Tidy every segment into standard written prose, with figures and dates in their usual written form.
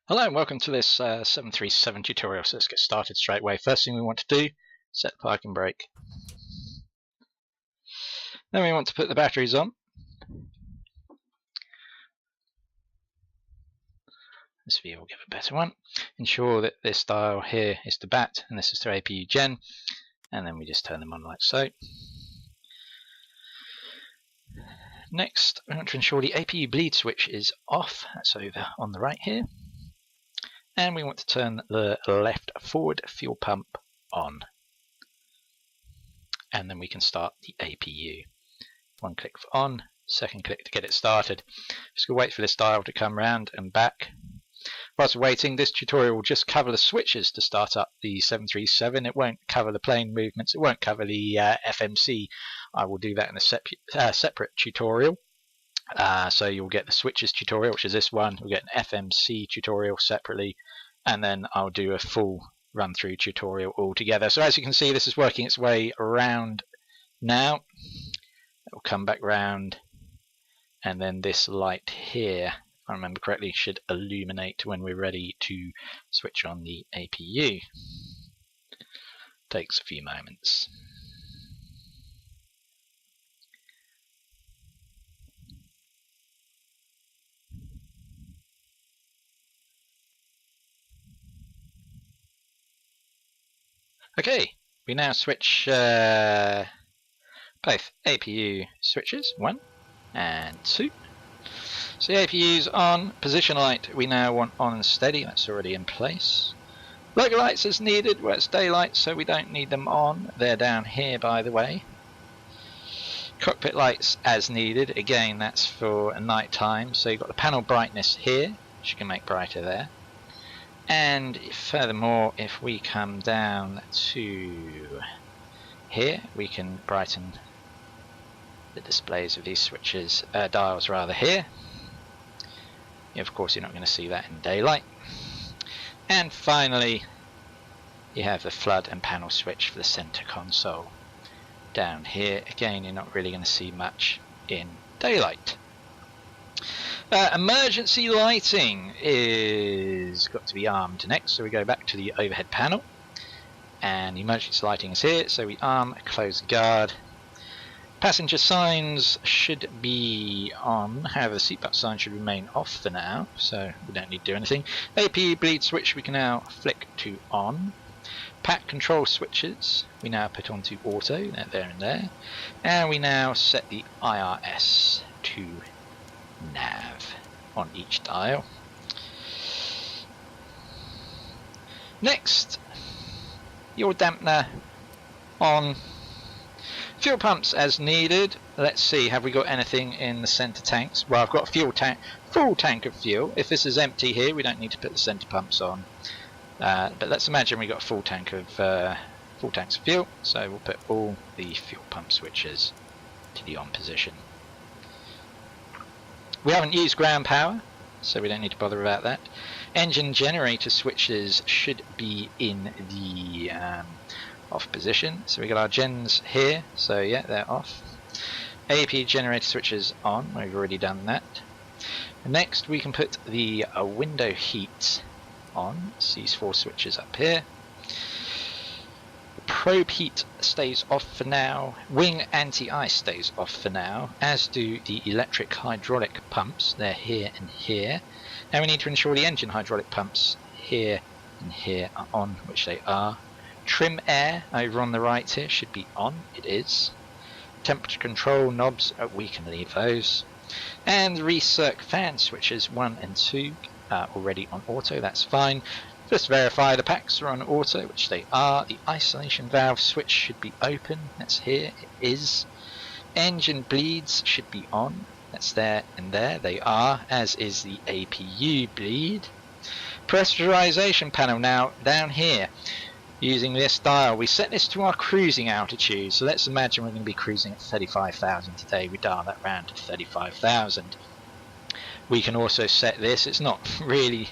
Hello and welcome to this 737 tutorial. So let's get started straight away. First thing we want to do, set the parking brake. Then we want to put the batteries on. This view will give a better one. Ensure that this dial here is to BAT and this is to APU Gen. And then we just turn them on like so. Next, we want to ensure the APU bleed switch is off. That's over on the right here. And we want to turn the left forward fuel pump on. And then we can start the APU. One click for on, second click to get it started. Just going to wait for this dial to come round and back. Whilst we're waiting, this tutorial will just cover the switches to start up the 737. It won't cover the plane movements, it won't cover the FMC. I will do that in a separate tutorial. So you'll get the switches tutorial, which is this one. We'll get an FMC tutorial separately, and then I'll do a full run through tutorial altogether. So as you can see, this is working its way around now. It will come back round, and then this light here, if I remember correctly, should illuminate when we're ready to switch on the APU. Takes a few moments. Okay, we now switch both APU switches, 1 and 2. So the APU's on, position light we now want on and steady, that's already in place. Local lights as needed, well it's daylight so we don't need them on, they're down here by the way. Cockpit lights as needed, again that's for night time, so you've got the panel brightness here, which you can make brighter there. And furthermore, if we come down to here, we can brighten the displays of these switches, dials rather here. Of course, you're not going to see that in daylight. And finally, you have the flood and panel switch for the center console. Down here, again, you're not really going to see much in daylight. Emergency lighting is got to be armed next, so we go back to the overhead panel, and emergency lighting is here, so we arm, close the guard. Passenger signs should be on, however the seatbelt sign should remain off for now, so we don't need to do anything. APU bleed switch we can now flick to on. Pack control switches we now put onto auto, they're there and there, and we now set the IRS to nav on each dial. Next, your dampener on. Fuel pumps as needed. Let's see, have we got anything in the center tanks? Well, I've got a full tank of fuel. If this is empty here, we don't need to put the center pumps on. But let's imagine we got a full tanks of fuel. So we'll put all the fuel pump switches to the on position. We haven't used ground power, so we don't need to bother about that. Engine generator switches should be in the off position. So we got our gens here, so yeah, they're off. AP generator switches on, we've already done that. Next we can put the window heat on, these 4 switches up here. Probe heat stays off for now, wing anti-ice stays off for now, as do the electric hydraulic pumps, they're here and here. Now we need to ensure the engine hydraulic pumps here and here are on, which they are. Trim air over on the right here should be on, it is. Temperature control knobs, we can leave those. And recirc fan switches 1 and 2 are already on auto, that's fine. Just verify the packs are on auto, which they are. The isolation valve switch should be open, that's here, it is. Engine bleeds should be on, that's there and there, they are, as is the APU bleed. Pressurization panel now, down here, using this dial, we set this to our cruising altitude, so let's imagine we're going to be cruising at 35,000 today, we dial that round to 35,000. We can also set this, it's not really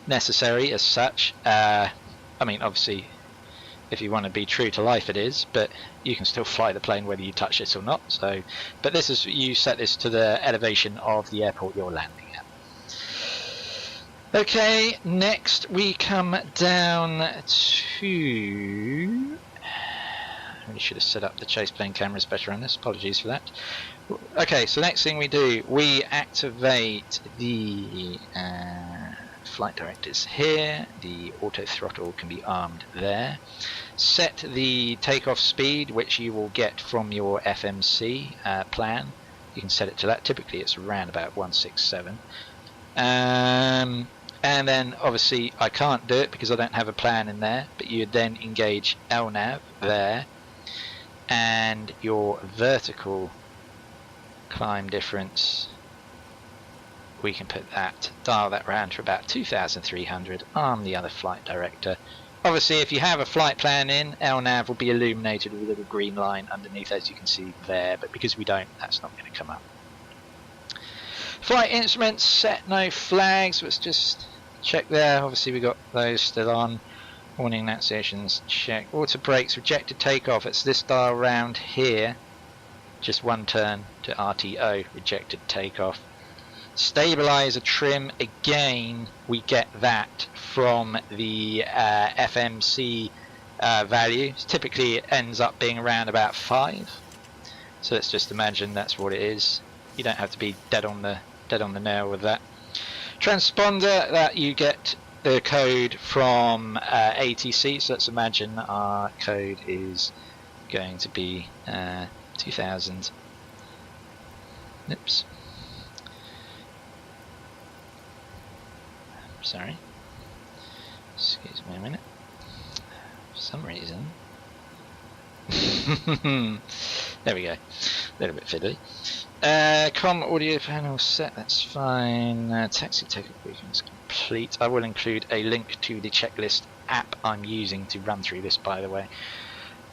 necessary as such. I mean, obviously if you want to be true to life it is, but you can still fly the plane whether you touch this or not. So, but this is, you set this to the elevation of the airport you're landing Okay, next we come down to... I really should have set up the chase plane cameras better on this, apologies for that. Okay, so next thing we do, we activate the flight directives here, the auto throttle can be armed there. Set the takeoff speed, which you will get from your FMC plan. You can set it to that, typically it's around about 167. And then obviously I can't do it because I don't have a plan in there, but you would then engage LNAV there, and your vertical climb difference, we can put that, dial that round to about 2300, arm the other flight director. Obviously if you have a flight plan in, LNAV will be illuminated with a little green line underneath, as you can see there, but because we don't, that's not going to come up. Flight instruments, set no flags, let's just check there, obviously we got those still on. Warning annunciations, check. Auto brakes, rejected takeoff, it's this dial round here, just one turn to RTO, rejected takeoff. Stabilizer trim, again we get that from the FMC value. Typically it ends up being around about 5, so let's just imagine that's what it is. You don't have to be dead on the nail with that. Transponder, that you get the code from ATC, so let's imagine our code is going to be 2000. Oops. Sorry. Excuse me a minute. For some reason. There we go. A little bit fiddly. Com audio panel set, that's fine. Taxi takeoff briefing is complete. I will include a link to the checklist app I'm using to run through this, by the way.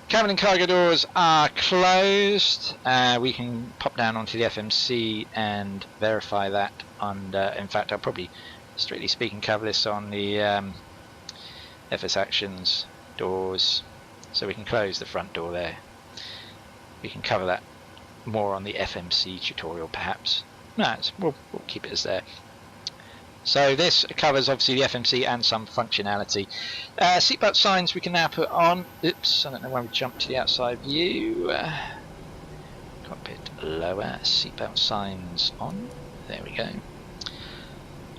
Cabin and cargo doors are closed. We can pop down onto the FMC and verify that. And in fact, I'll probably, strictly speaking, cover this on the FS Actions doors, so we can close the front door there. We can cover that more on the FMC tutorial, perhaps. No, we'll keep it as there. So this covers obviously the FMC and some functionality. Seatbelt signs we can now put on. Oops, I don't know why we jumped to the outside view. Cockpit lower, seatbelt signs on. There we go.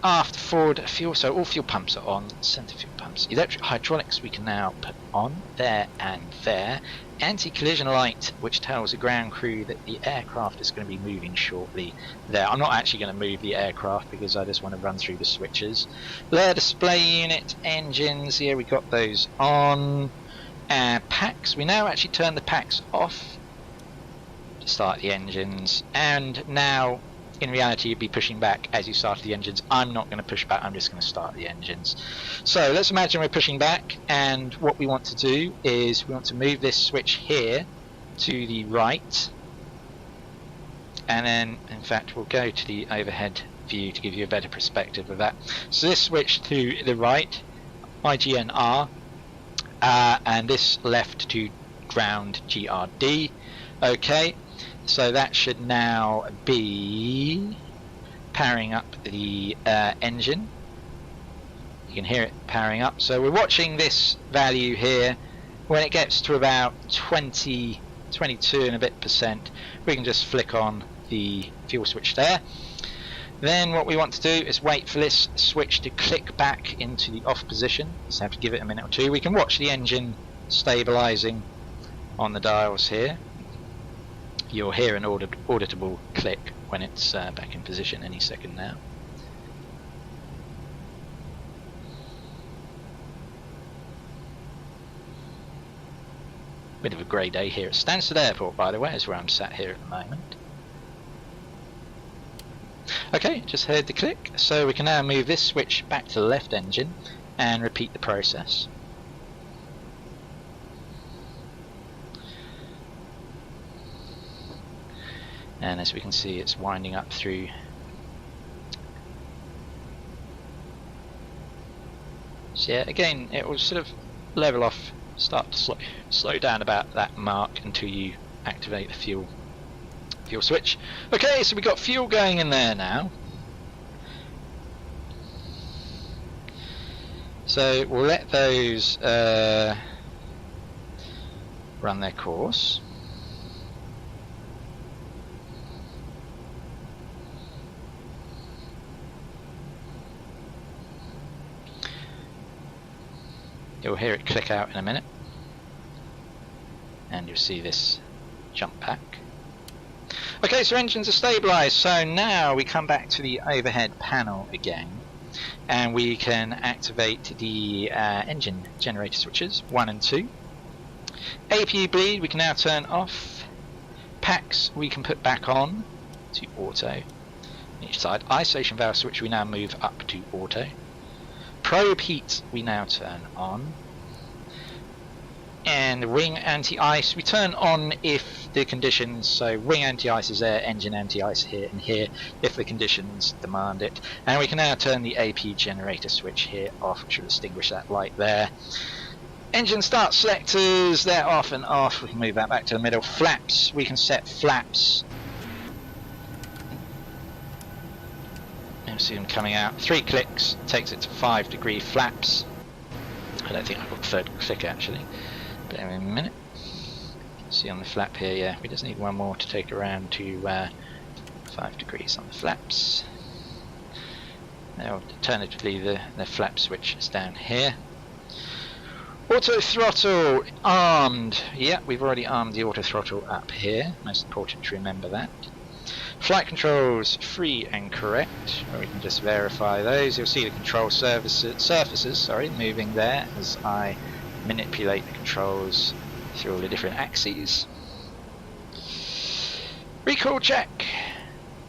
Aft, forward, fuel, so all fuel pumps are on, centre fuel pumps. Electric hydraulics we can now put on, there and there. Anti-collision light, which tells the ground crew that the aircraft is going to be moving shortly there. I'm not actually going to move the aircraft because I just want to run through the switches. Layer display unit, engines, here we got those on. Packs, we now actually turn the packs off to start the engines, and now in reality you'd be pushing back as you started the engines. I'm not going to push back, I'm just going to start the engines. So let's imagine we're pushing back, and what we want to do is we want to move this switch here to the right, and then in fact we'll go to the overhead view to give you a better perspective of that. So this switch to the right, IGNR, and this left to ground, GRD. Okay, so that should now be powering up the engine. You can hear it powering up. So we're watching this value here. When it gets to about 20, 22 and a bit %, we can just flick on the fuel switch there. Then what we want to do is wait for this switch to click back into the off position. So have to give it a minute or two. We can watch the engine stabilizing on the dials here. You'll hear an auditable click when it's back in position any second now. Bit of a grey day here at Stansted Airport, by the way, is where I'm sat here at the moment. Okay, just heard the click, so we can now move this switch back to the left engine and repeat the process. And as we can see, it's winding up through. So yeah, again, it will sort of level off, start to slow down about that mark until you activate the fuel switch. Okay, so we've got fuel going in there now. So we'll let those run their course. You'll hear it click out in a minute, and you'll see this jump back. Okay, so engines are stabilised, so now we come back to the overhead panel again, and we can activate the engine generator switches 1 and 2. APU bleed we can now turn off. Packs we can put back on to auto each side. Isolation valve switch we now move up to auto. Probe heat we now turn on, and the wing anti-ice we turn on if the conditions, so wing anti-ice is there, engine anti-ice here and here if the conditions demand it. And we can now turn the AP generator switch here off, which will extinguish that light there. Engine start selectors, they're off and off. We can move that back to the middle. Flaps, we can set flaps. See them coming out. 3 clicks takes it to 5-degree flaps. I don't think I've got the 3rd click actually. Bear with me a minute. See on the flap here, yeah, we just need one more to take around to 5 degrees on the flaps. Now, alternatively, the flap switch is down here. Auto throttle armed. Yeah, we've already armed the auto throttle up here. Most important to remember that. Flight controls free and correct, or we can just verify those. You'll see the control surfaces moving there as I manipulate the controls through all the different axes. Recall check.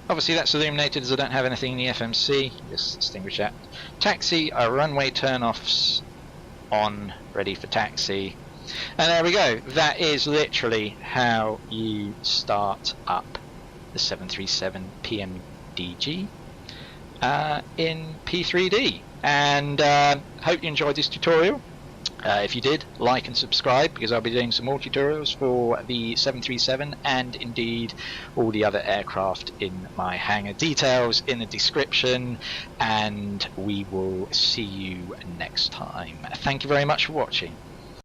Obviously that's illuminated as I don't have anything in the FMC. Just extinguish that. Taxi, our runway turn-offs on, ready for taxi. And there we go. That is literally how you start up the 737 PMDG in P3D. And hope you enjoyed this tutorial. If you did, like and subscribe, because I'll be doing some more tutorials for the 737 and indeed all the other aircraft in my hangar. Details in the description, and we will see you next time. Thank you very much for watching.